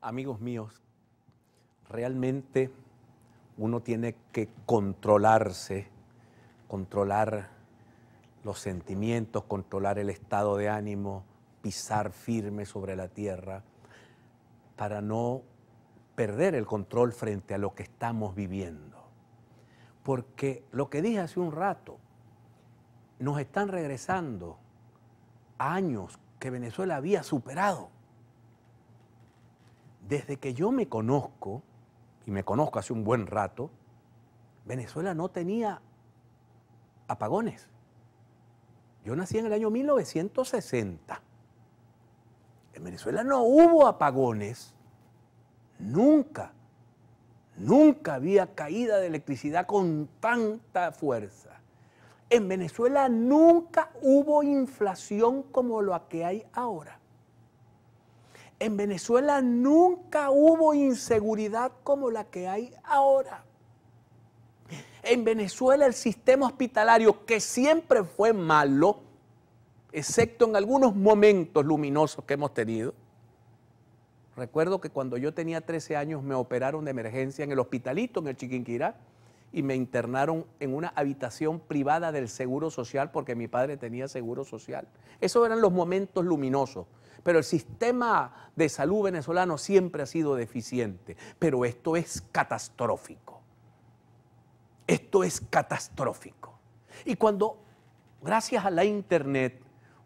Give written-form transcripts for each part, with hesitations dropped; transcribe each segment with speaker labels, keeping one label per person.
Speaker 1: Amigos míos, realmente uno tiene que controlarse, controlar los sentimientos, controlar el estado de ánimo, pisar firme sobre la tierra para no perder el control frente a lo que estamos viviendo. Porque lo que dije hace un rato, nos están regresando a años que Venezuela había superado. Desde que yo me conozco, y me conozco hace un buen rato, Venezuela no tenía apagones. Yo nací en el año 1960. En Venezuela no hubo apagones. Nunca. Nunca había caída de electricidad con tanta fuerza. En Venezuela nunca hubo inflación como la que hay ahora. En Venezuela nunca hubo inseguridad como la que hay ahora. En Venezuela el sistema hospitalario, que siempre fue malo, excepto en algunos momentos luminosos que hemos tenido. Recuerdo que cuando yo tenía 13 años me operaron de emergencia en el Hospitalito, en el Chiquinquirá, y me internaron en una habitación privada del Seguro Social porque mi padre tenía Seguro Social. Esos eran los momentos luminosos. Pero el sistema de salud venezolano siempre ha sido deficiente. Pero esto es catastrófico. Esto es catastrófico. Y cuando, gracias a la internet,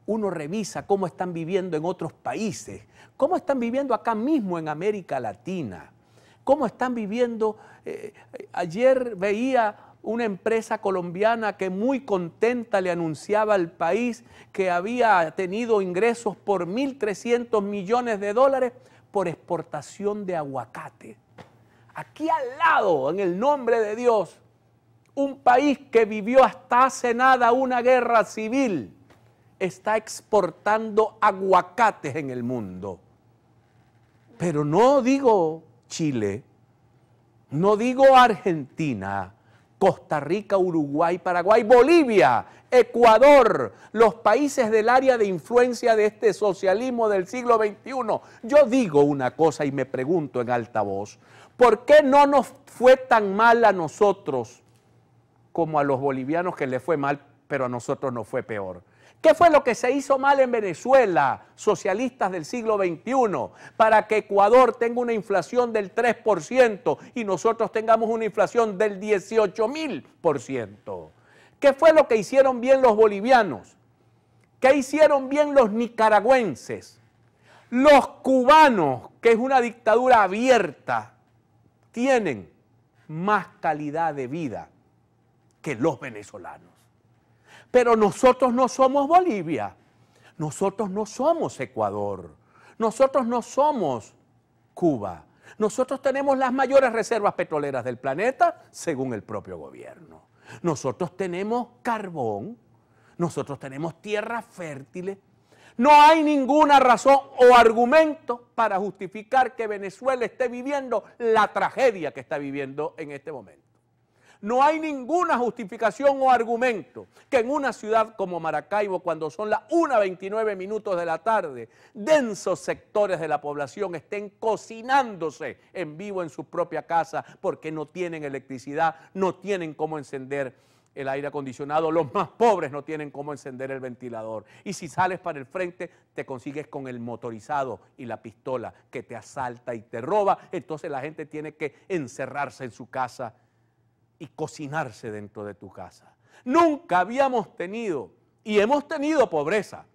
Speaker 1: uno revisa cómo están viviendo en otros países, cómo están viviendo acá mismo en América Latina, cómo están viviendo. Ayer veía una empresa colombiana que muy contenta le anunciaba al país que había tenido ingresos por 1.300 millones de dólares por exportación de aguacate. Aquí al lado, en el nombre de Dios, un país que vivió hasta hace nada una guerra civil, está exportando aguacates en el mundo. Pero no digo Chile, no digo Argentina, Costa Rica, Uruguay, Paraguay, Bolivia, Ecuador, los países del área de influencia de este socialismo del siglo XXI. Yo digo una cosa y me pregunto en alta voz, ¿por qué no nos fue tan mal a nosotros como a los bolivianos que les fue mal, pero a nosotros nos fue peor? ¿Qué fue lo que se hizo mal en Venezuela, socialistas del siglo XXI, para que Ecuador tenga una inflación del 3% y nosotros tengamos una inflación del 18.000%? ¿Qué fue lo que hicieron bien los bolivianos? ¿Qué hicieron bien los nicaragüenses? Los cubanos, que es una dictadura abierta, tienen más calidad de vida que los venezolanos. Pero nosotros no somos Bolivia, nosotros no somos Ecuador, nosotros no somos Cuba. Nosotros tenemos las mayores reservas petroleras del planeta, según el propio gobierno. Nosotros tenemos carbón, nosotros tenemos tierras fértiles. No hay ninguna razón o argumento para justificar que Venezuela esté viviendo la tragedia que está viviendo en este momento. No hay ninguna justificación o argumento que en una ciudad como Maracaibo, cuando son las 1:29 de la tarde, densos sectores de la población estén cocinándose en vivo en su propia casa porque no tienen electricidad, no tienen cómo encender el aire acondicionado, los más pobres no tienen cómo encender el ventilador. Y si sales para el frente, te consigues con el motorizado y la pistola que te asalta y te roba. Entonces la gente tiene que encerrarse en su casa y cocinarse dentro de tu casa. Nunca habíamos tenido, y hemos tenido pobreza,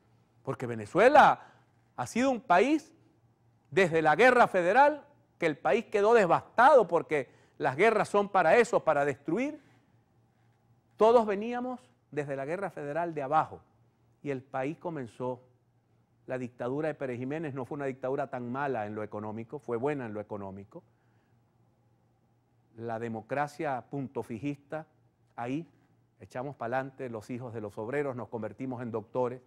Speaker 1: porque Venezuela ha sido un país, desde la guerra federal, que el país quedó devastado porque las guerras son para eso, para destruir. Todos veníamos desde la guerra federal de abajo y el país comenzó. La dictadura de Pérez Jiménez no fue una dictadura tan mala en lo económico, fue buena en lo económico. La democracia punto fijista, ahí echamos para adelante los hijos de los obreros, nos convertimos en doctores.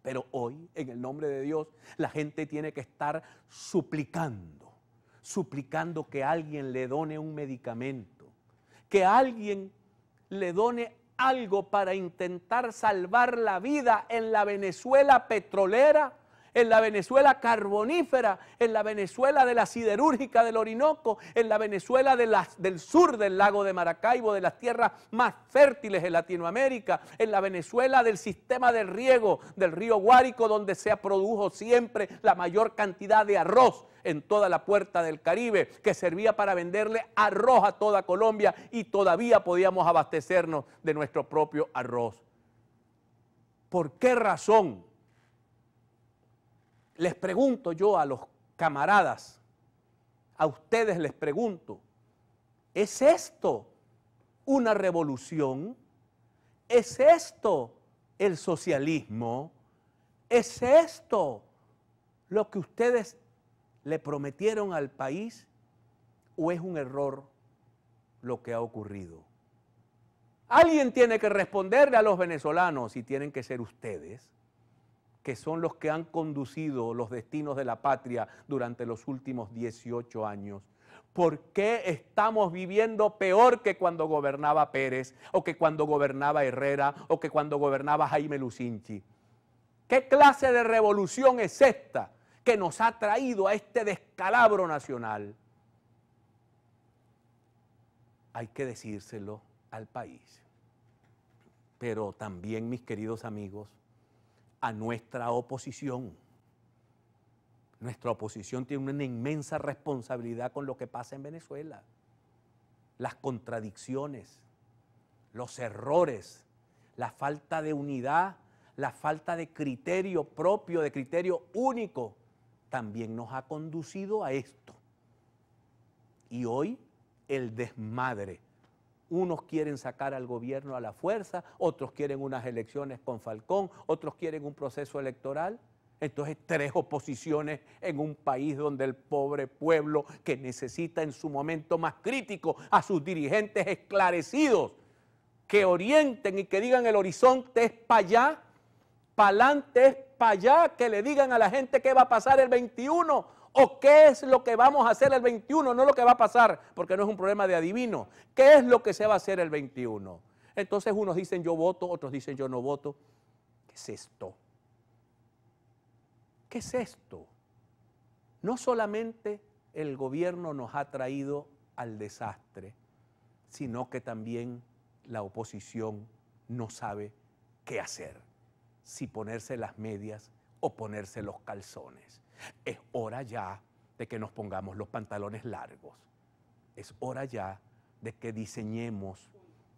Speaker 1: Pero hoy, en el nombre de Dios, la gente tiene que estar suplicando que alguien le done un medicamento, que alguien le done algo para intentar salvar la vida en la Venezuela petrolera, en la Venezuela carbonífera, en la Venezuela de la siderúrgica del Orinoco, en la Venezuela del sur del lago de Maracaibo, de las tierras más fértiles de Latinoamérica, en la Venezuela del sistema de riego del río Guárico, donde se produjo siempre la mayor cantidad de arroz en toda la puerta del Caribe, que servía para venderle arroz a toda Colombia y todavía podíamos abastecernos de nuestro propio arroz. ¿Por qué razón? Les pregunto yo a los camaradas, a ustedes les pregunto, ¿es esto una revolución? ¿Es esto el socialismo? ¿Es esto lo que ustedes le prometieron al país o es un error lo que ha ocurrido? Alguien tiene que responderle a los venezolanos y tienen que ser ustedes, que son los que han conducido los destinos de la patria durante los últimos 18 años. ¿Por qué estamos viviendo peor que cuando gobernaba Pérez, o que cuando gobernaba Herrera, o que cuando gobernaba Jaime Lucinchi? ¿Qué clase de revolución es esta que nos ha traído a este descalabro nacional? Hay que decírselo al país, pero también, mis queridos amigos, a nuestra oposición. Nuestra oposición tiene una inmensa responsabilidad con lo que pasa en Venezuela. Las contradicciones, los errores, la falta de unidad, la falta de criterio propio, de criterio único, también nos ha conducido a esto. Y hoy el desmadre. Unos quieren sacar al gobierno a la fuerza, otros quieren unas elecciones con Falcón, otros quieren un proceso electoral. Entonces, 3 oposiciones en un país donde el pobre pueblo, que necesita en su momento más crítico a sus dirigentes esclarecidos, que orienten y que digan el horizonte es para allá, para adelante es para allá, que le digan a la gente qué va a pasar el 21 o qué es lo que vamos a hacer el 21, no lo que va a pasar, porque no es un problema de adivino. ¿Qué es lo que se va a hacer el 21? Entonces unos dicen yo voto, otros dicen yo no voto. ¿Qué es esto? ¿Qué es esto? No solamente el gobierno nos ha traído al desastre, sino que también la oposición no sabe qué hacer, si ponerse las medias o ponerse los calzones. Es hora ya de que nos pongamos los pantalones largos. Es hora ya de que diseñemos,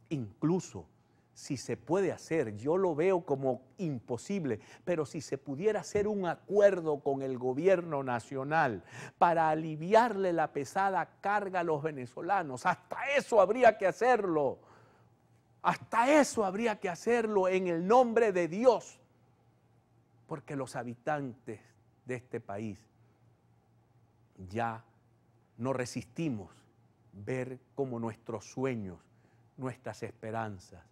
Speaker 1: incluso si se puede hacer, yo lo veo como imposible, pero si se pudiera hacer un acuerdo con el gobierno nacional para aliviarle la pesada carga a los venezolanos, hasta eso habría que hacerlo. Hasta eso habría que hacerlo en el nombre de Dios, porque los habitantes de este país ya no resistimos ver cómo nuestros sueños, nuestras esperanzas,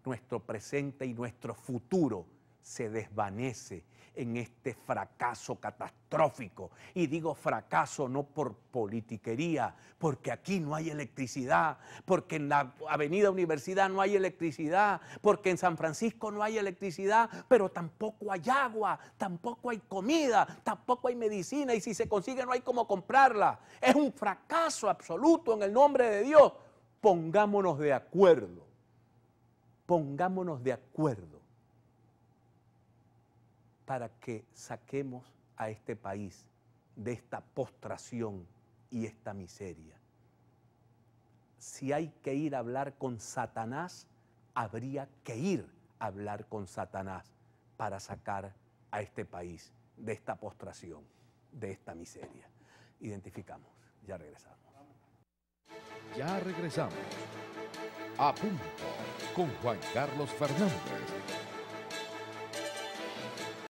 Speaker 1: nuestro presente y nuestro futuro se desvanece en este fracaso catastrófico. Y digo fracaso no por politiquería, porque aquí no hay electricidad, porque en la Avenida Universidad no hay electricidad, porque en San Francisco no hay electricidad, pero tampoco hay agua, tampoco hay comida, tampoco hay medicina, y si se consigue no hay cómo comprarla. Es un fracaso absoluto en el nombre de Dios. Pongámonos de acuerdo. Pongámonos de acuerdo para que saquemos a este país de esta postración y esta miseria. Si hay que ir a hablar con Satanás, habría que ir a hablar con Satanás para sacar a este país de esta postración, de esta miseria. Identificamos, ya regresamos.
Speaker 2: Ya regresamos. A punto con Juan Carlos Fernández